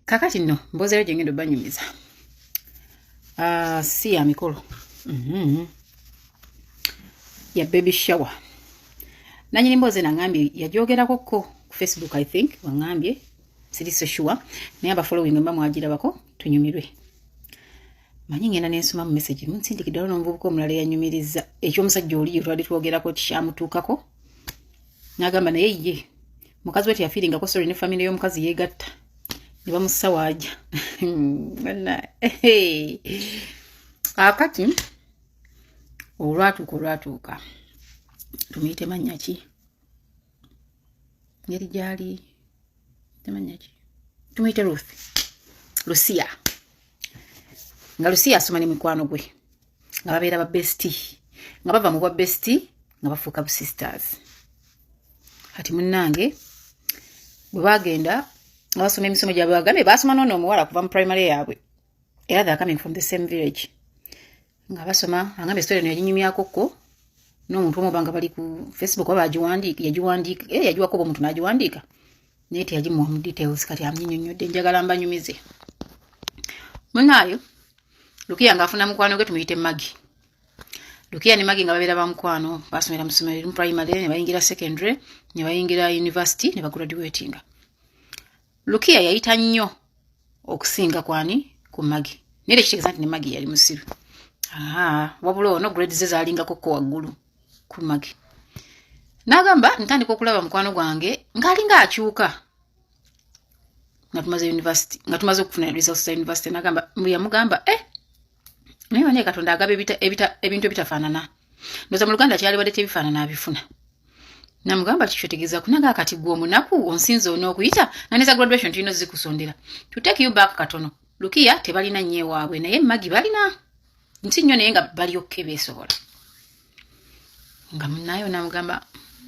kakati nno mbozeyo gye ngendo banyumiza si ya mikolo ya baby shower nanyini mboze nangambye yajogerako ku Facebook I think wangambye siri so sure naye abafollowing mba mwagirabako tunyumirwe manyi ngenda nensoma mu message munsindikidde n'omuvubuka omulala yanyumiriza ekyomusajja oli twali twogerako tikyamutuukako n'agamba naye ye mukazi we teyafiiringako sorry ne family y'omukazi yeegatta ne bamussa waaja akati olwatuuka tumuyite mannya ki ngeri gyali temanya ki tumuyite Lucia nga Lucia asoma ne mukwano gwe nga babeera ba bestie nga bava mu bwa bestie nga bafuuka bu sisters kati munnange bwe bagenda abasoma emisomo gyabwe bagambe basoma nono omuwala kuva mu primary yaabwe era they are coming from the same village nga basoma angambe story no yaginyumyako ko n'omuntu omu banga bali ku Facebook aba yagiwandiika yagiwako omuntu n'agiwandiika naye teyagimuwa mu details kati amnyinyonnyodde njagala mbanyumize munayo Lukia nga afuna mukwano gwe tumuyite Magi Lukia ne Magi nga babeera ba mukwano basomera mu ssomero primary ne bayingira secondary ne bayingira university ne bagraduatinga Lukia yayita nnyo okusinga kwani ku Magi nere kitegeeza nti ne Magi yali musiru wabula ono grades ze zaalingako ko waggulu ku Magi n'agamba ntandika okulaba mukwano gwange ng'alinga akyuka nga tumaze okufuna results za university n'agamba yamugamba naye wane Katonda agaba ebintu ebitafaanana ndoza mu Luganda kyali wadde tebifaanana abifuna namugamba kikyotegeeza kunaga akati gwe omunaku onsinze onookuyita naneza graduation tulina zikusondera to take you back katono Lukia tebalina nnyo ewaabwe naye Magi balina nti nnyo naye nga bali okke beesobola nga munayo namugamba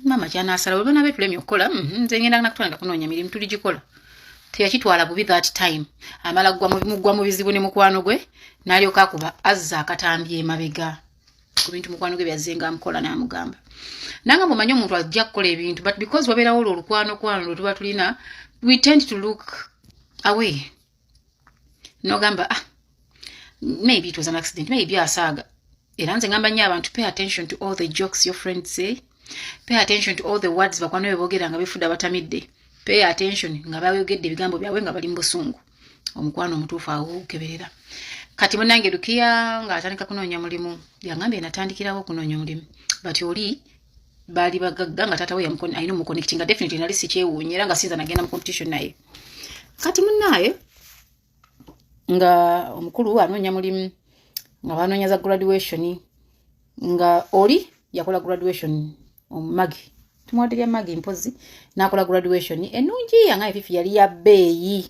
mama kyanaasala bwe bana betulemye okukola nze ngenda nakutwalira kunoonya mirimu tuligikola teyakitwala bubi that time amala gwa mu bizibu ne mukwano gwe n'alyoka akuba azza akatambye emabega ku bintu mukwano gwe byazzenga amukola n'amugamba nanga mumanyi omuntu ajja kukola ebintu but because wabeerawo olukwano lwe tuba tulina we tend to look away n'ogamba maybe it was an accident maybe asaaga era nze ngamba nnyo abantu pay attention to all the jokes your friends say pay attention to all the words bakwano be boogera nga befudde abatamidde pay attention nga bayogedde ebigambo byabwe nga bali mu busungu omukwano omutuufu awo keberera kati munange Lukia nga atandika kunoonya mulimu yangambye natandikirawo okunoonya mulimu but oli bali bagagga nga tata we ayina omuconnecting nga definitely nali sikyewuunya era nga sinza nagenda mu competition naye kati munnaye nga omukulu anoonya mulimu nga banoonya za graduation nga oli yakola graduation Magi tumwadde Magi mpozi nakola graduation ennungi yangaye fifi yali ya bbeeyi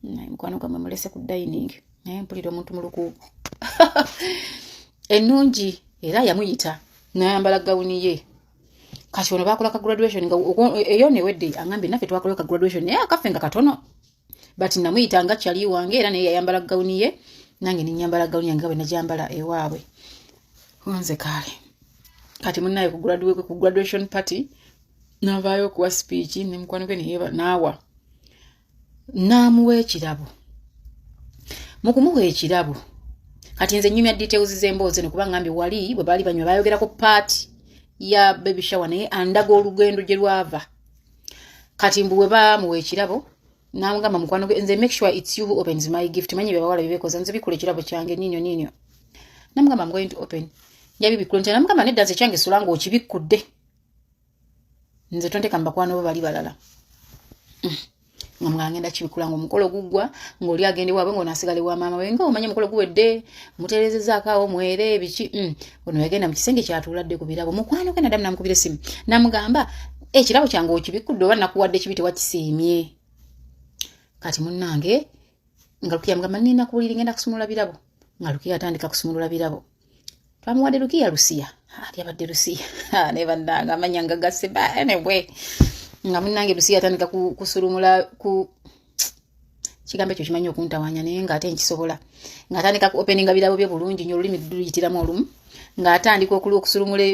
naye mukwano gamwe mulese ku dining naye mpulira omuntu mulukuuku ennungi era yamuyita n'ayambala gawuni ye kati ono bakola ka graduation nga eyo newedde angambye naffe twakola ka graduation naye akaffe nga katono but namuyita nga kyali wange era naye yayambala gawuni ye nange ninyambala gawuni yange bwe najambala ewaabwe nze kale kati munnaye ku graduation party navaayo okuwa speech ne mukwano gwe naawa n'amuwa ekirabo mu kumuwa ekirabo kati nze nyumya details z'emboozi ne kuba ngambye wali bwe baali banywa bayogerako party ya baby shower naye andaga olugendo gye lwava kati mbu bwe bamuwa ekirabo n'amugamba mukwano gwe nze make sure it's you who opens my gift manyi bye bawala bibekoza nze bikola ekirabo kyange ninyo namugamba I'm going to open yabi bikulonte namugamba nedda nze kyange solanga okibikudde nze tonteka mbakwano bo bali balala ngangenda kibikulanga omukolo gugwa ng'oli agende waabwe ng'onaasigale wa maama we nga omanye mukolo guwedde mutereezezaako awo mwere biki ono yagenda mu kisenge kyatuuladde ku birabo mukwano gwe nadamu namukubira essimu namugamba ekirabo kyange okibikudde oba nakuwadde kibi tewakisiimye kati munnange nga Lukia mugamba nina kuwulira ngenda kusumulula birabo nga Lukia atandika kusumulula birabo twamuwadde Lukia Lucia yabadde Lucia ne bannanga amanya nga gasse anyway nga munnange Lucia atandika kusulumula ku kigambo ekyo kimanyi okuntawanya naye ng'ate nkisobola ng'atandika ku openinga birabo bye bulungi nnyo olulimi luyitiramu olumu ng'atandika okusulumula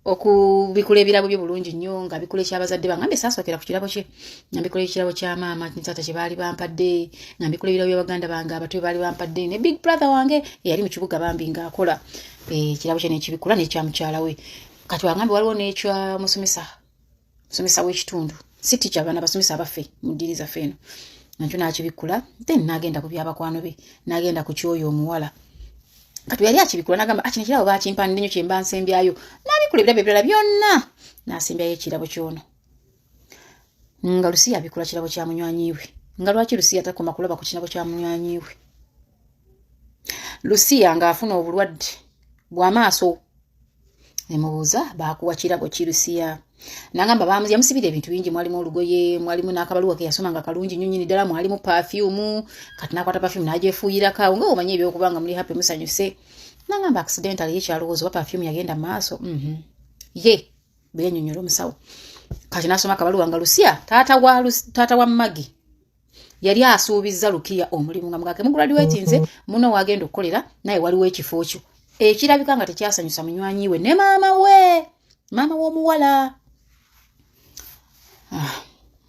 okubikula ebirabo bye bulungi nnyo nga bikula ekyabazadde bangambe saasokera ku kirabo kye nga mbikola ekirabo kya maama ntaata kye baali bampadde nga mbikola ebirabo by'abaganda bange abato baali bampadde ne big brother wange eyali mu kibuga bambi ng'akola ekirabo kye nekibikula n'ekya mukyala we kati wangambe waliwo n'ekya musomesa w'ekitundu si ticha abaana basomesa abaffe mu ddiiri zaffe eno nakyo n'akibikula then n'agenda ku byabakwano be n'agenda ku kyoyo omuwala kati yali akibikula n'agamba kino ekirabo bakimpande nnyo kye mba nsembyayo n'abikula ebirabo ebirala byonna n'asembyayo ekirabo kyono nga Lusiya abikula kirabo kya munywanyi we nga lwaki Lusiya takoma kulaba ku kirabo kya munywanyi we Lusiya ng'afuna obulwadde bw'amaaso nemubuuza baakuwa kirabo ki Lusiya nangamba yamusibira ebintu bingi mwalimu olugoye mwalimu n'akabaluwa ke yasoma nga kalungi nnyo nnyini ddala mwalimu perfume kati n'akwata perfume n'agyefuuyirako nga omanyi ebyokubanga muli happy musanyuse nangamba accidentally yekyalowooza oba perfume yagenda mu maaso ye bwennyonnyola omusawo kati n'asoma akabaluwa nga Lusiya taata wa Magi yali asuubizza Lukiya omulimu nga mugake muguladiwetinze muno wagenda okukolera naye waliwo ekifo kyo ekirabika nga tekyasanyusa munywanyi we ne maama w'omuwala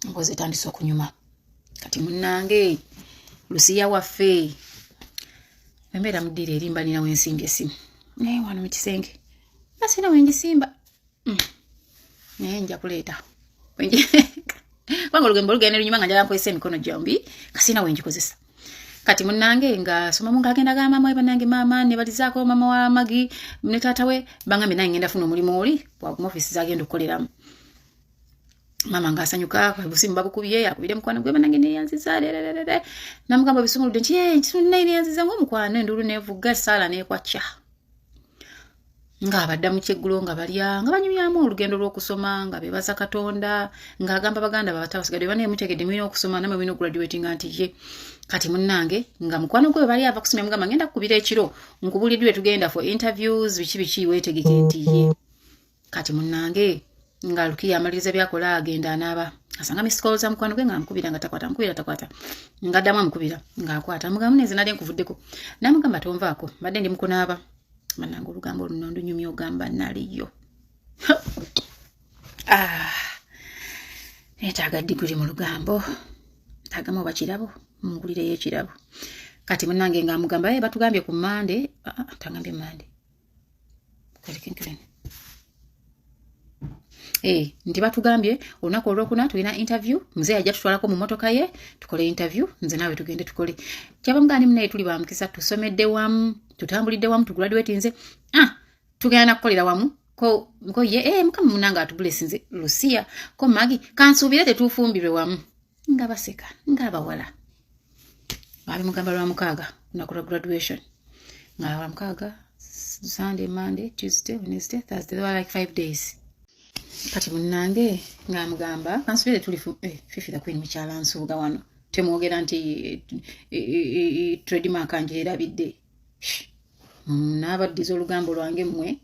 mpozi etandise okunyuma kati munnange Lusiya waffe embeera muddiira erimba nina wensimbye esimu naye wano mu kisenge asina wengisimba naye nja kuleeta kubanga olugembo olugenda lunyuma nga njala nkozesa emikono gyombi kasina wengikozesa kati munnange nga somamu ng'agenda ga maama we bannange maama nebalizaako maama wa Magi ne taata we bangambe naye ngenda funa omulimu oli mu ofisi zagenda okukoleramu mama ng'asanyuka busimu babukubye akubire mukwano gwe bannange neyanziza namugamba bisumuludde nti naye neyanziza ng'omukwano endulu nevuga saala nekwacca ng'abadda mu kyeggulo nga balya nga banyumyamu olugendo lw'okusoma nga beebaza Katonda ng'agamba baganda babatawasigadde bane mutegedde mulina okusoma namwe mulina okugradulatinga nti ye kati munnange nga mukwano gwe bali ava kusomya mugamba ngenda kukubira ekiro nkubuliddwe tugenda for interviews biki weetegeke nti ye kati munnange nga Lukiya amaliriza byakola agenda anaaba asanga misikolo za mukwano gwe nga amukubira nga takwata nga addamu amukubira ng'akwata mugamba neze nali nkuvuddeko namugamba tonvaako mbadde ndi mukunaaba mananga olugambo luno ndunyumya ogamba naliyo neetaaga diguli mu lugambo taagamu oba kirabo mungulireyo ekirabo kati munnange nga amugamba batugambye ku Mande tangambye Mande nti batugambye olunaku olwokuna tulina interview mzee ajja tutwalako mu motoka ye tukole interview nze naawe tugende tukole kyaba mugani munaye tuli bamukisa tusomedde wamu tutambulidde wamu tugradulatinze tugenda nakukolera wamu ko ye mukama munanga atubulesinze Lusiya ko Magi kansuubire tetufumbirwe wamu nga baseka nga abawala bali mugamba lwa mukaaga nakula graduation nga lwa mukaaga Sunday Monday Tuesday Wednesday Thursday they were like 5 days kati munnange nga mugamba kansubire tuli Fifi the Queen mukyala nsuuga wano temwogera nti trademark anje erabidde n'abaddiza olugambo lwange mmwe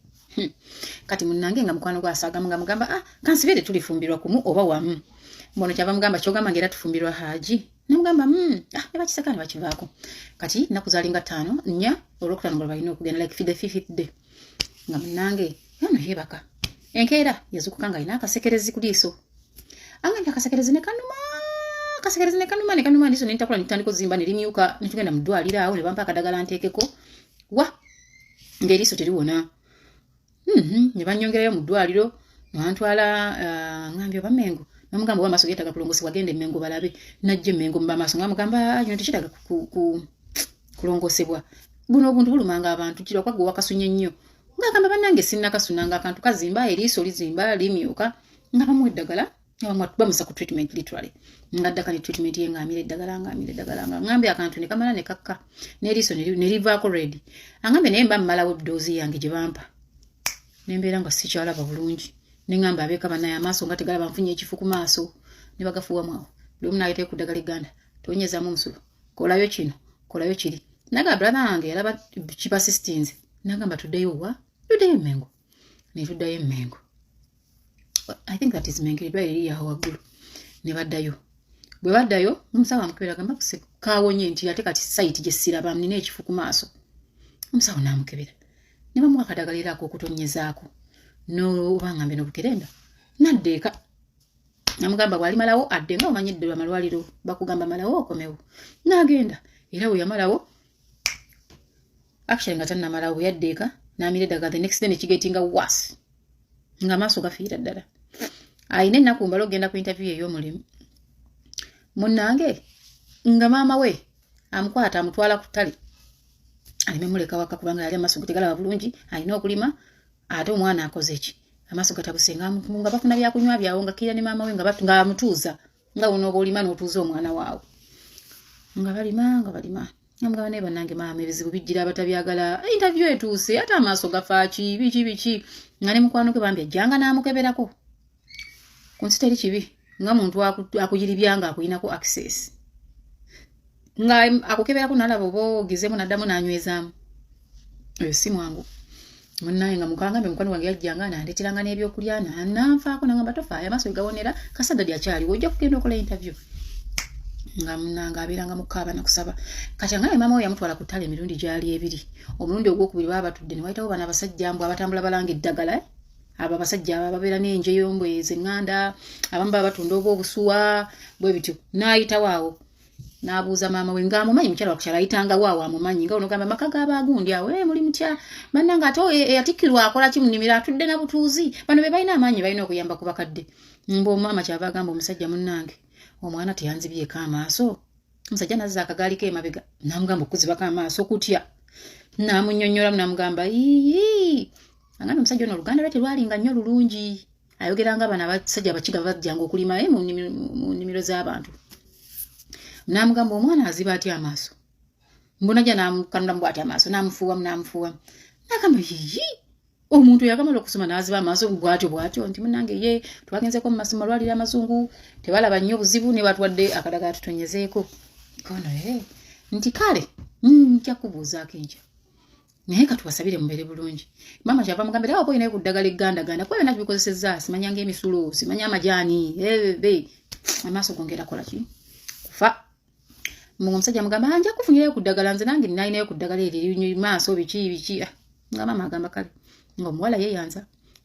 kati munnange nga mukwano gwasaga mugamba kansubire tulifumbirwa kumu oba wamu mbono kyava mugamba kyogamba ngera tufumbirwa Haji namugamba nebakiseka ne bakivaako kati nakuzalinga 5 4 olwokutano nga balina okugenda like the 5th day nga munnange yano yebaka enkeera yazukuka nga alina akasekerezi ku liiso angambye akasekerezi ne kanuma ndiso nentakula nitandika ozimba nerimyuka netugenda mu ddwaliro awo ne bampa akadagala nteekeko ng'eriiso teriwona ne banyongerayo mu ddwaliro nantwala ngambye oba Mengo namugamba oba amaaso geetaaga kulongosebwa genda Mengo balabe najja Mengo mu bamaaso ngamugamba kino tekitaaga kulongosebwa buno obuntu bulumanga abantu kira kwagwe wakasunye nnyo ngagamba bannange sinnakasunanga akantu kazimba eriiso lizimba limyuka nga bamuwa eddagala bamusa ku treatment literally ngaddaka ne treatment ye ng'amira eddagala nga ngambe akantu ne kamala ne kakka n'eriiso ne livaako ready angambe naye mba mmalawo eddoozi yange gye bampa nembeera nga sikyalaba bulungi neŋŋamba abeeka bannaye amaaso nga tegalaba nfunye ekifu ku maaso ne bagafuwamu awo buli omu n'aleetayo ku ddagala egganda tonyezaamu omusulo kolayo kino kolayo kiri naga brother wange yalaba kipasistinze nagamba tuddeyo wa tuddeyo Mengo ne tuddayo Mengo I think that is Mengo eddwaliro eriri awo waggulu ne baddayo bwe baddayo omusawo amukebera agamba kaawonye nti ate kati site gye siraba nina ekifu ku maaso omusawo n'amukebera ne bamuwa akadagala era ak'okutonyezaako no bangambe no bukerenda nadeka namugamba bwali malawo adde nga omanyidde amalwaliro bakugamba malawo okomewo nagenda era we yamalawo actually nga tanna malawo yaddeka namire daga the next day nekigetinga worse nga maaso gafiira ddala ayine ennaku mbalo genda ku interview ey'omulimu munnange nga maama we amukwata amutwala ku ttale alime muleka waka kubanga yali amaaso getegalaba bulungi ayina okulima ate omwana akoze eki amaaso gatabusenga nga bafuna byakunywa byawo nga kira ne maama we nga amutuuza nga onooba olima n'otuuza omwana waawo nga balima namugaba naye bannange maama ebizibu bijjira abatabyagala interview etuuse ate amaaso gafaaki biki nga ne mukwano gwe bambi ajjanga n'amukeberako ku nsi teri kibi nga muntu akugiribyanga akuyinako access nga akukeberako nalaba oba ogezemu naddamu n'anywezaamu eyo si mwangu munnaye nga mukangambe mukwano wange yajjanga nandeteranga n'ebyokulya nananfaako nangamba tofaayo amaaso gegawonera kasadadi akyaliwo ojja kugenda okola interview nga munnanga abeeranga mukaaba nakusaba kati nga maama we yamutwala ku ttale emirundi gyali ebiri omulundi ogwokubiri baba batudde ne wayitawo bana abasajja mbw abatambula balanga eddagala abo abasajja babeera n'enje y'ombwezi eŋŋanda abamu baba batunda oba obusuwa bwe bityo n'ayitawo awo n'abuuza maama we ng'amumanyi mukyala wakukyala ayitanga waawo amumanyi nga onogamba maka g'abaagundi awo muli mutya bannanga ate eyatikkirwa akola ki mu nnimiro atudde na butuuzi bano be balina amaanyi balina okuyamba ku bakadde omama kyava agamba omusajja munnange omwana teyanzibyeko amaaso omusajja nazza akagaali ke emabega namugamba okuzibako amaaso kutya namunnyonnyola namugamba ii angambye omusajja ono oluganda lwe terwalinga nnyo lulungi ayogeranga bano abasajja abakiga bajjanga okulima mu nnimiro z'abantu namugamba omwana aziba atya amaaso mbonajja namukanula mbw atya amaaso namufuuwamu nagamba omuntu yakamala okusoma n'aziba amaaso bwatyo nti munange ye twagenzeko mu masomo malwaliro amazungu tebalaba nnyo obuzibu ne batwadde akadagala tutonyezeeko kono nti kale nja kubuuzaako enkya naye katuwasabire mubeere bulungi maama kyava mugambira awo boyinayo ku ddagala eggandaganda kuba byonna tubikozesezza simanyanga emisulo simanya amajaani amaaso gongera kola ki kufa omusajja mugamba nja kufunirayo ku ddagala nze nange ninayinayo ku ddagala eryo maaso biki nga maama agamba kale nga omuwala yeeyanza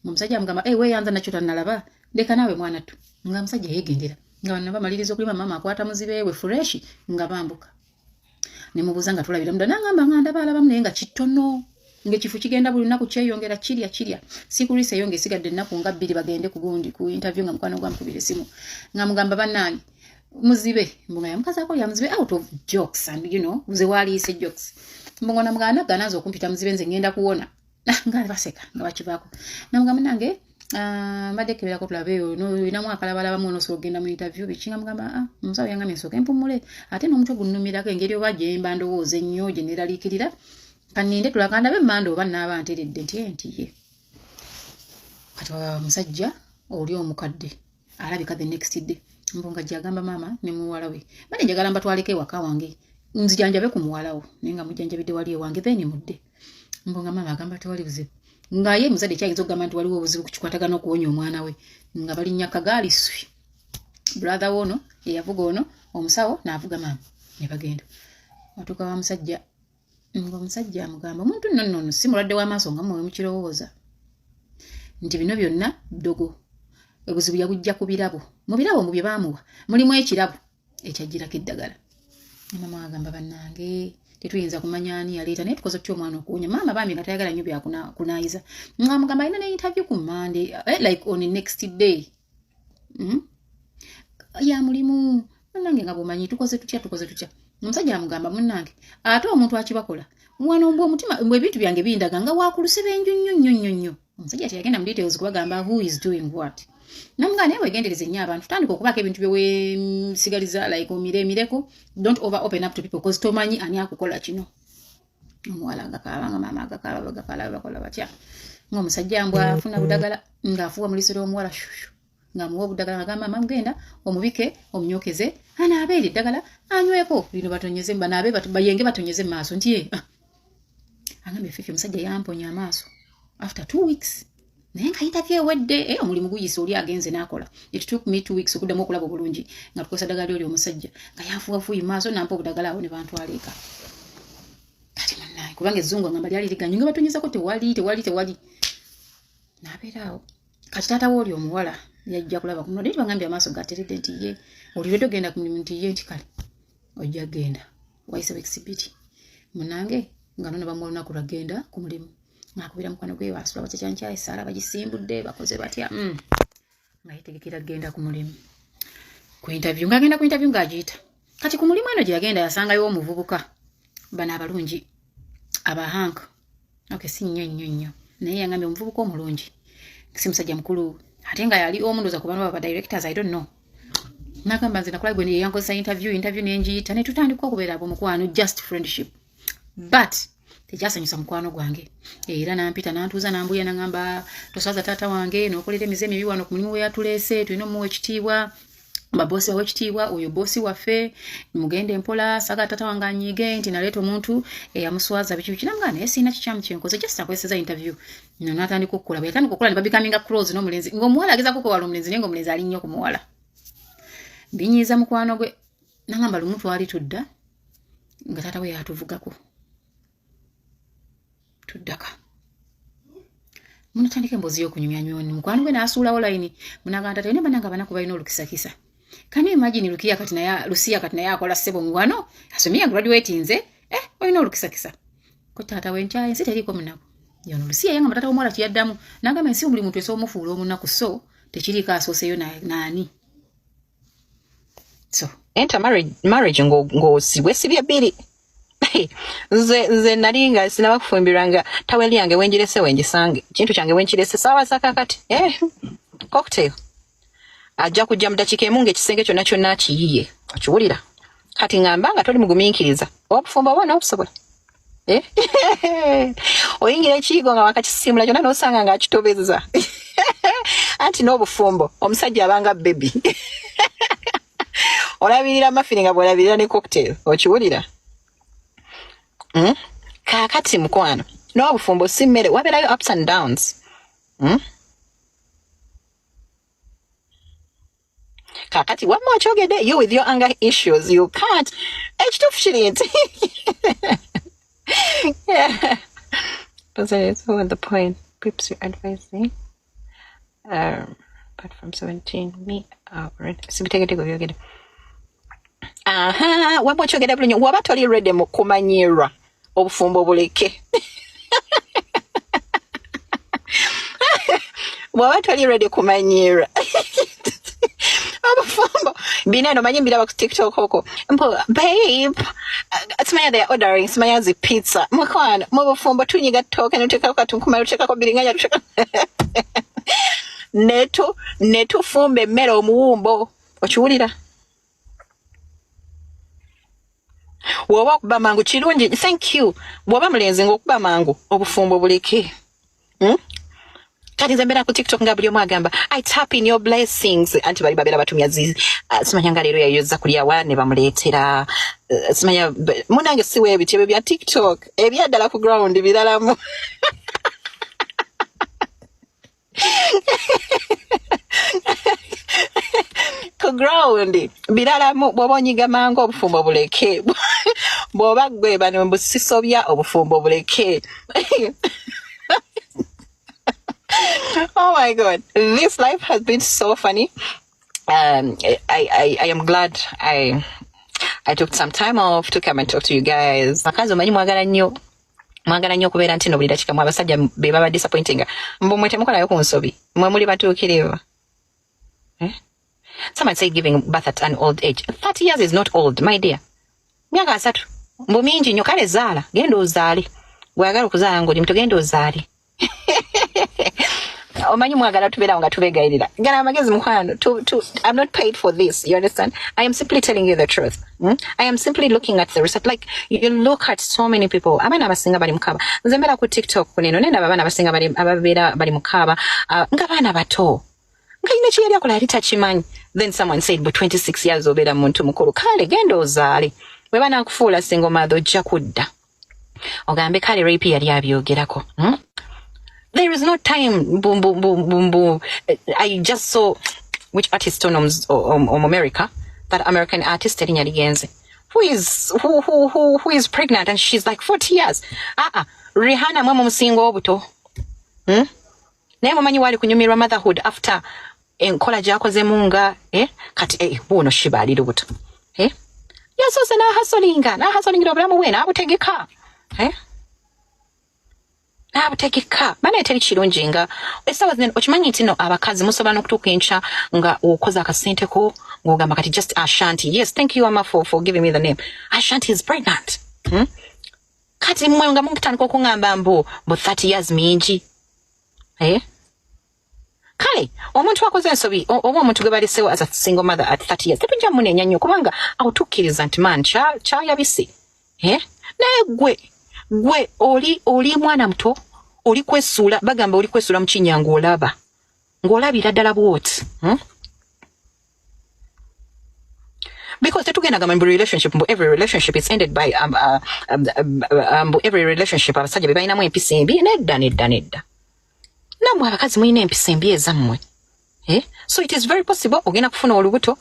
omusajja amugamba weeyanza nakyo tannalaba leka naawe mwana tu nga omusajja yeegendera nga bano bamaliriza okulima maama akwata muzibeewe fureshi nga bambuka nemubuuza nga tulabira muda nangamba nga ndaba alabamu naye nga kitono ng'ekifo kigenda buli lunaku kyeyongera kirya sikulisa eyo ng'esigadde ennaku nga 2 bagende ku interview nga mukwano gwamukubira esimu nga mugamba bannange muzibe mbunga yamukazi akolya muzibe out of jokes and buze waliise jokes mbunga namugana ganaza okumpita muzibe nze ngenda kuwona nga baseka nga bakivaako namugamba nange mbadde keberako tulabeeyo inamu akalabalaba muno sogenda mu interview bikinga mugamba omusawo yangamye nsooke mpumule ate n'omutwe gunnumirako engeri oba gyemba ndowooza ennyo gye neeraliikirira kaninde tulaganda bemmanda oba naaba nteredde nti ye kati omusajja oli omukadde alabika the next day mbunga gyagamba maama ne muwala we bane njagala mbatwaleko ewaka wange nzijanjabe ku muwalawo naye nga mujjanjabidde wali ewange then mudde mbunga maama agamba tewali buzibu nga ye muzadde kyayinza okugamba nti waliwo obuzibu ku kikwatagana okuwonya omwana we nga balinnya kagaali swi brother wono eyavuga ono omusawo n'avuga maama ne bagenda watuuka wa musajja nga omusajja amugamba omuntu nnono si mulwadde w'amaaso nga muwe mukirowooza nti bino byonna ddogo obuzibu yabujja ku birabo mu birabo mu bye baamuwa mulimu ekirabo ekyajjirako eddagala maama agamba bannange tetuyinza kumanya ani yaleeta naye tukoze tutya omwana okuwonya maama bambi nga tayagala nnyo byakunaayiza nga mugamba alina ne interview ku Monday like on the next day ya mulimu munnange nga bwomanyi tukoze tutya omusajja amugamba munnange ate omuntu akibakola mwana mbwe omutima mbwe ebintu byange bindaga nga wakuluse benju nnyo omusajja teyagenda mu details kubagamba who is doing what namugamba naye wegendereze nnyo abantu tutandika okubaako ebintu byewesigaliza like omiremireko don't over open up to people because tomanyi ani akukola kino omuwala agakaaba nga maama agakaaba bakola batya ng'omusajja mbw afuna budagala ng'afuwa mu liiso ly'omuwala shushu ng'amuwa obudagala ng'agamba maama genda omubike omunyokeze anaabeera eddagala anyweko lino batonyeze banaabe bayenge batonyeze mu maaso nti ye agambye fifi omusajja yamponya amaaso after 2 weeks naye nga interview ewedde omulimu guyise oli agenze n'akola it took me 2 weeks okuddamu okulaba obulungi nga tukozesa ddagala oli omusajja nga yafuwafuuyi maaso nampa obudagala awo ne bantwala eka kati munnaye kubanga ezzungu ngamba lyali liganye nga batonyezako tewali nabeerawo kati taata w'oli omuwala yajja kulaba ku nodi bangambye amaaso gateredde nti ye oliredde ogenda ku mulimu nti ye nti kale ojja genda wayise exhibit munange nga nona bamu olunaku lwagenda ku mulimu nakubira mukwano gwe wasula bakyankyaye saala bagisimbudde bakoze batya nga yetegekera genda ku mulimu ku interview ngagenda ku interview ng'agiyita kati ku mulimu eno gye yagenda yasangayo omuvubuka bano abalungi abahanka si nnyo naye yangambye omuvubuka omulungi si musajja mukulu ate nga yali omundoza ku bano baba directors I don't know nagamba nze nakola gwe yankozesa interview nenjiyita ne tutandika okubeera abomukwano just friendship but tekyasanyusa mukwano gwange era nampita nantuuza nambuya nangamba toswaza taata wange n'okolera emize emibi wano ku mulimu we yatuleese tulina omuwa ekitiibwa babosi wawe ekitiibwa oyo bosi waffe mugende mpola saga taata wange anyiige nti naleeta omuntu eyamuswaza biki kinamugana naye sirina kikyamu kyenkoze just akozeseza interview no natandika okukola bwe yatandika okukola ne babikaminga close n'omulenzi ng'omuwala ageza kukola omulenzi naye ng'omulenzi ali nnyo ku muwala binyiiza mukwano gwe nangamba lumu twali tudda nga taata we yatuvugako tuddaka munatandika emboozi y'okunyumya nyoni mukwano gwe n'asuulawo layini munagamba taata yonna bananga banaku balina olukisakisa kani imagine Lukia kati naye akola ssebo ngwano asomye graduate nze olina olukisakisa ko taata we nkyaye nsi teriiko munaku yono Lucia yanga taata w'omuwala kiyaddamu nagamba ensi buli muntu esobola omufuula omunaku so tekiriiko asooseyo naani so enter marriage ng'osibwe sibye bbiri nze nali nga sinabakufumbiranga taweli yange wenjirese wenjisange kintu kyange wenkirese saawa zakakati cocktail ajja kujja mu dakiika emu ng'ekisenge kyonna kyonna akiyiye okiwulira kati ngamba nga toli mugumiikiriza obufumbo bwona obusobola oyingira ekiyigo nga wakakisisimula kyonna n'osanga ng'akitobeza anti n'obufumbo omusajja abanga bebi olabirira mafini nga bw'olabirira ne cocktail okiwulira kakati mukwano n'obufumbo si mmere wabeerayo ups and downs kakati wamma okyogedde you with your anger issues you can't ekituufu kiri nti so at the point pips you advising but from 17 me sibitegedeko byogedde wamma okyogedde bulungi waba toli ready mu kumanyirwa obufumbo buleke waba toli ready kumanyirwa obufumbo bineno manyi mbiraba ku TikTok hoko mpo babe simanya they are ordering simanya zi pizza mukwano mu bufumbo tunyiga toke nuteka katunkumala uteka ko biringanya tushaka netu fumbe mmere omuwumbo okiwulira woba okuba mangu kirungi thank you woba mulenzi ng'okuba mangu obufumbo buleke kati nze mbeera ku TikTok nga buli omu agamba I tap in your blessings anti bali babeera batumya simanya nga leero yayozza kulyawa ne bamuleetera simanya munange siwa ebityo ebyo bya TikTok ebyaddala ku ground biralamu ku ground biralamu bw'oba onyiga mangu obufumbo buleke bw'oba gwe bano mbusisobya obufumbo buleke oh my God, this life has been so funny. I am glad I took some time off to come and talk to you guys. Makazi omanyi mwagala nnyo kubeera nti no buli dakiika mu abasajja be baba disappointing mbu mwe temukolayo ku nsobi mwe muli batuukirivu. Someone said giving birth at an old age. 30 years is not old, my dear. Myaka 3 mbu mingi nnyo kale zaala genda ozaale gwagala okuzaala ng'oli muto genda ozaale. Omanyi mwagala tubeera nga tubegayirira gana amagezi mukwano I'm not paid for this, you understand? I am simply telling you the truth. I am simply looking at the research. Like you look at so many people abaana abasinga bali mukaba nze mbeera ku TikTok kuneno nenda abaana abasinga ababeera bali mukaba nga baana bato nga ine kiyali akola yali takimanyi. Then someone said but 26 years obeera muntu mukulu kale genda ozaale bwe banaakufuula single mother ojja kudda ogambe kale rape yali abyogerako. There is no time. Boom, boom, boom, boom, boom. I just saw which artist on America, that American artist Terinya Ligenzi, who is pregnant and she's like 40 years. Rihanna mama musingo obuto. naye mumanyi wali kunyumirwa motherhood after enkola gyakozemu nga kati buno shiba ali lubuto yasoose n'ahasolingira obulamu bwe n'abutegeka n'abutegeka bana teri kirungi nga essaawa zino okimanyi nti no abakazi musobola n'okutuuka enkya nga okoze akasente ko ng'ogamba kati just Ashanti. Yes, thank you Amma for giving me the name. Ashanti is pregnant. Kati mmwe nga mukutandika okuŋŋamba mbu 30 years mingi kale omuntu akoze ensobi oba omuntu gwe balesewo as a single mother at 30 years tetujja muneenya nnyo kubanga awutukkiriza nti man kyayabise naye gwe oli mwana muto oli kwesuula bagamba oli kwesuula mu kinnya ng'olabira ddala bwoti because tetugenda gamba mbu relationship mbu every relationship is ended by every relationship abasajja be balinamu empisa embi nedda namwe abakazi mulina empisa embi ezammwe so it is very possible ogenda kufuna olubuto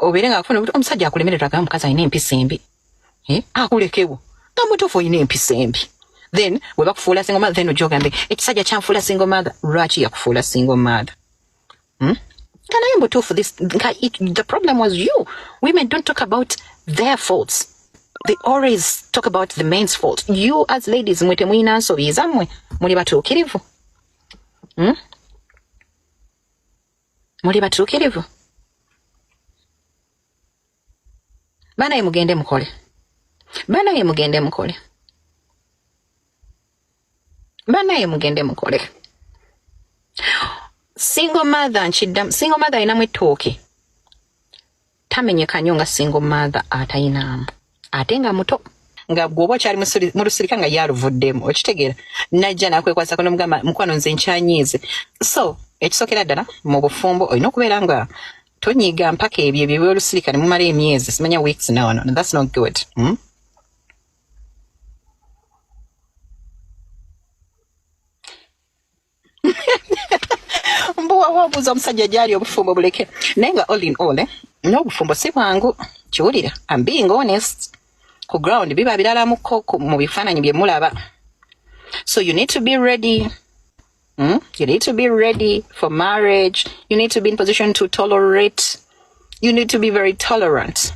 obeere nga kufuna olubuto omusajja akulemerera gamba mukazi alina empisa embi akulekewo nga mutuufu olina empisa embi then we bakufuula single mother then ojogambe ekisajja kyanfuula single mother lwaki yakufuula single mother Can I able for this? The problem was you. Women don't talk about their faults. They always talk about the men's fault. You as ladies, mwete mwina so izamwe muli batukirivu. Muli batukirivu. Bana ye mugende mukole. Single mother ina mwetoke tamenyeka nnyo nga single mother atayinamu ate nga muto nga gwoba kyali mu lusirika nga yaluvuddemu okitegeera najja nakwekwasa kono mugamba mukwano nze nkyanyiize so ekisookera ddala mu bufumbo olina okubeera nga tonyiga mpaka ebyo ebyolusirika ne mumala emyezi simanya weeks no that's not good mbuwa wabuuza omusajja gyali obufumbo buleke naye nga all in all n'obufumbo si bwangu kiwulira I'm being honest ku ground biba biralamuko mu bifaananyi bye mulaba so you need to be ready you need to be ready for marriage you need to be in position to tolerate you need to be very tolerant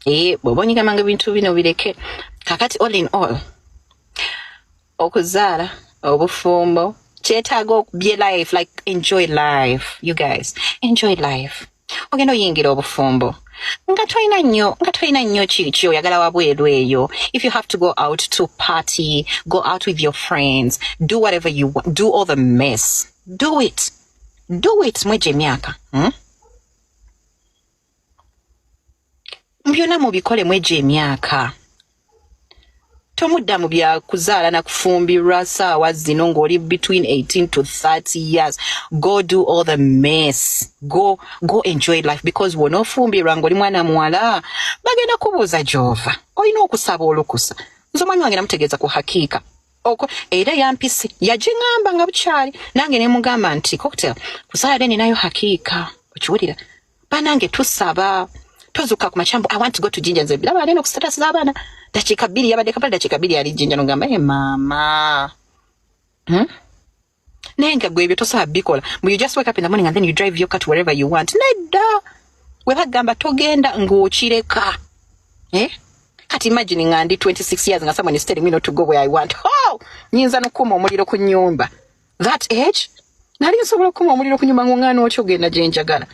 bw'oba onyigamanga ebintu bino bireke kakati all in all okuzaala obufumbo Chetago be life, like enjoy life, you guys. Enjoy life. Ogendo yingira obufumbo. Nga tolina nnyo kiki oyagala wabweru eyo. If you have to go out to party, go out with your friends, do whatever you want, do all the mess. Do it. Mweje emyaka. Byonna mubikole mweje emyaka. Tomudda mu bya kuzaala na kufumbirwa saawa zino ng'oli between 18 to 30 years. Go do all the mess. Go enjoy life because wonoofumbirwa ng'oli mwana muwala bagenda kubuuza gy'ova. Olina okusaba olukusa. Nze omwami wange namutegeeza ku hakiika. Era yampise yagiŋŋamba nga bukyali nange ne mugamba nti cocktail kuzaala ninayo hakiika. Okiwulira? Banange tusaba. Tozuka ku machambo I want to go to Jinja nze bilaba alina okustatus z'abaana dakiika 2 yabadde kapala dakiika 2 ali Jinja nogamba mama naye nga gwe ebyo tosobola bikola you just wake up in the morning and then you drive your car to wherever you want nedda we bagamba togenda ng'okireka kati imagine nga ndi 26 years nga someone is telling me not to go where I want nyinza n'okukuma omuliro ku nnyumba that age nali nsobola okukuma omuliro ku nnyumba ng'oŋŋaana otyo ogenda gye njagala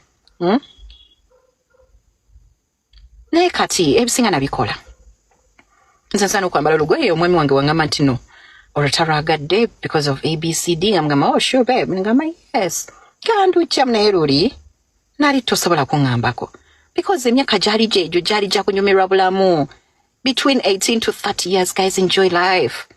naye kati ebisinga nabikola nze nsaana okwambala olugoye omwami wange wangamba nti no olutaragadde because of ABCD ngamba sure babe ngamba yes kanduchamu naye luli nali tosobola kuŋŋambako because emyaka gyali gya kunyumirwa bulamu between 18 to 30 years guys enjoy life